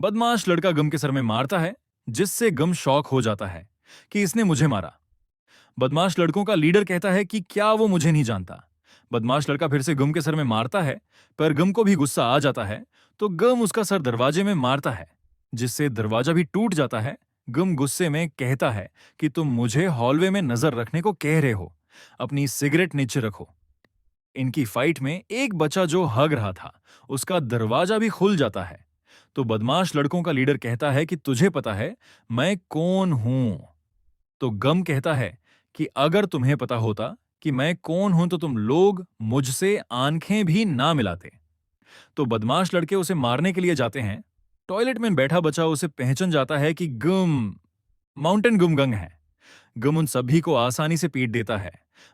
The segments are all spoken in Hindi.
बदमाश लड़का गम के सर में मारता है, जिससे गम शॉक हो जाता है कि इसने मुझे मारा। बदमाश लड़कों का लीडर कहता है कि क्या वो मुझे नहीं जानता। बदमाश लड़का फिर से गम के सर में मारता है, पर गम को भी गुस्सा आ जाता है, तो गम उसका सर दरवाजे में मारता है, जिससे दरवाजा भी टूट जाता है। गम गुस्से में कहता है कि तुम मुझे हॉलवे में नजर रखने को कह रहे हो, अपनी सिगरेट नीचे रखो। इनकी फाइट में एक बच्चा जो हग रहा था, उसका दरवाजा भी खुल जाता है। तो बदमाश लड़कों का लीडर कहता है कि तुझे पता है मैं कौन हूं। तो गम कहता है कि अगर तुम्हें पता होता कि मैं कौन हूं तो तुम लोग मुझसे आंखें भी ना मिलाते। तो बदमाश लड़के उसे मारने के लिए जाते हैं। टॉयलेट में बैठा बच्चा उसे पहचान जाता है कि गम माउंटेन गुमगंग है। गम उन सभी को आसानी से पीट देता है।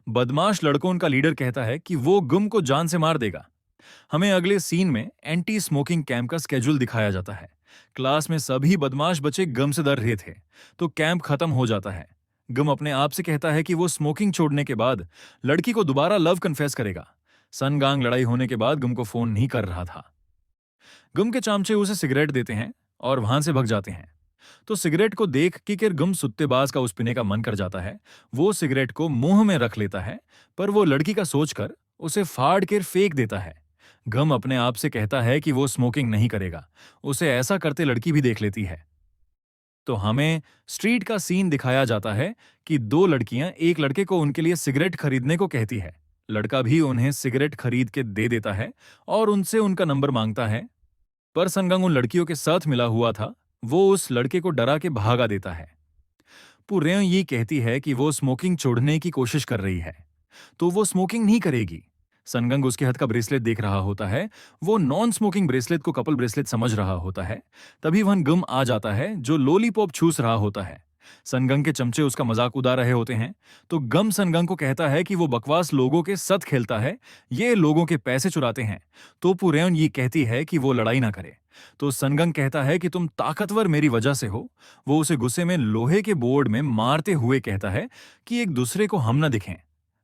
बदमाश लड़कों का लीडर कहता है कि वो गुम को जान से मार देगा। हमें अगले सीन में एंटी स्मोकिंग कैंप का स्केड्यूल दिखाया जाता है। क्लास में सभी बदमाश बच्चे गम से डर रहे थे, तो कैंप खत्म हो जाता है। गम अपने आप से कहता है कि वो स्मोकिंग छोड़ने के बाद लड़की को दोबारा लव कन्फेस करेगा। सनगांग लड़ाई होने के बाद गम को फोन नहीं कर रहा था। गम के चामचे उसे सिगरेट देते हैं और वहां से भग जाते हैं। तो सिगरेट को देख के गम सुत्तेबाज का उस पीने का मन कर जाता है। वो सिगरेट को मुंह में रख लेता है, पर वो लड़की का सोचकर उसे फाड़ कर फेंक देता है। गम अपने आप से कहता है कि वो स्मोकिंग नहीं करेगा। उसे ऐसा करते लड़की भी देख लेती है। तो हमें स्ट्रीट का सीन दिखाया जाता है कि दो लड़कियां एक लड़के को उनके लिए सिगरेट खरीदने को कहती है। लड़का भी उन्हें सिगरेट खरीद के दे देता है और उनसे उनका नंबर मांगता है। पर सनगंग उन लड़कियों के साथ मिला हुआ था। वो उस लड़के को डरा के भागा देता है। पुरें ये कहती है कि वो स्मोकिंग छोड़ने की कोशिश कर रही है, तो वो स्मोकिंग नहीं करेगी। सनगंग उसके हाथ का ब्रेसलेट देख रहा होता है। वो नॉन स्मोकिंग ब्रेसलेट को कपल ब्रेसलेट समझ रहा होता है। तभी वहां गम आ जाता है, जो लॉलीपॉप चूस रहा होता है। सनगंग के चमचे उसका मजाक उड़ा रहे होते हैं। तो गम सनगंग को कहता है कि वो बकवास लोगों के साथ खेलता है, ये लोगों के पैसे चुराते हैं। तो पुरेन ये कहती है कि वो लड़ाई ना करे। तो सनगंग कहता है कि तुम ताकतवर मेरी वजह से हो। वो उसे गुस्से में लोहे के बोर्ड में मारते हुए कहता है कि एक दूसरे को हम ना दिखें।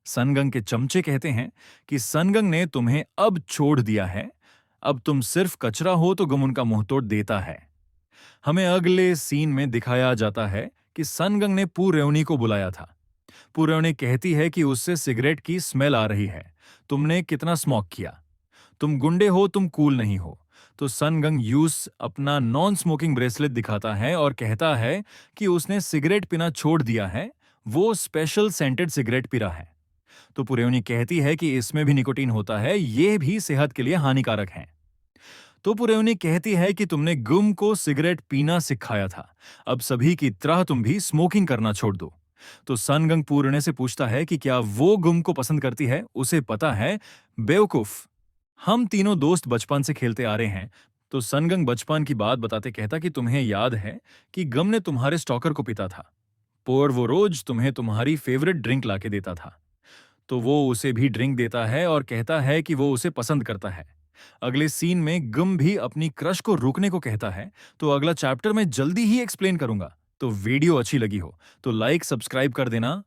सनगंग के चमचे कहते हैं कि सनगंग ने तुम्हें अब छोड़ दिया है, अब तुम सिर्फ कचरा हो। तो गम उनका मुंह तोड़ देता है। हमें अगले सीन में दिखाया जाता है कि सनगंग ने पुरेवनी को बुलाया था। पुरेवनी कहती है कि उससे सिगरेट की स्मेल आ रही है, तुमने कितना स्मोक किया, तुम गुंडे हो, तुम कूल नहीं हो। तो सनगंग यूस अपना नॉन स्मोकिंग ब्रेसलेट दिखाता है और कहता है कि उसने सिगरेट पीना छोड़ दिया है, वो स्पेशल सेंटेड सिगरेट पी रहा है। तो पुरेवनी कहती है कि इसमें भी निकोटीन होता है, ये भी सेहत के लिए हानिकारक है। तो पुरेवनी कहती है कि तुमने गुम को सिगरेट पीना सिखाया था, अब सभी की तरह तुम भी स्मोकिंग करना छोड़ दो। तो सनगंग पूर्णे से पूछता है कि क्या वो गुम को पसंद करती है। उसे पता है, बेवकूफ, हम तीनों दोस्त बचपन से खेलते आ रहे हैं। तो सनगंग बचपन की बात बताते कहता कि तुम्हें याद है कि गम ने तुम्हारे स्टॉकर को पीता था, और वो रोज तुम्हें तुम्हारी फेवरेट ड्रिंक लाके देता था। तो वो उसे भी ड्रिंक देता है और कहता है कि वो उसे पसंद करता है। अगले सीन में गम भी अपनी क्रश को रोकने को कहता है। तो अगला चैप्टर मैं जल्दी ही एक्सप्लेन करूंगा। तो वीडियो अच्छी लगी हो तो लाइक सब्सक्राइब कर देना।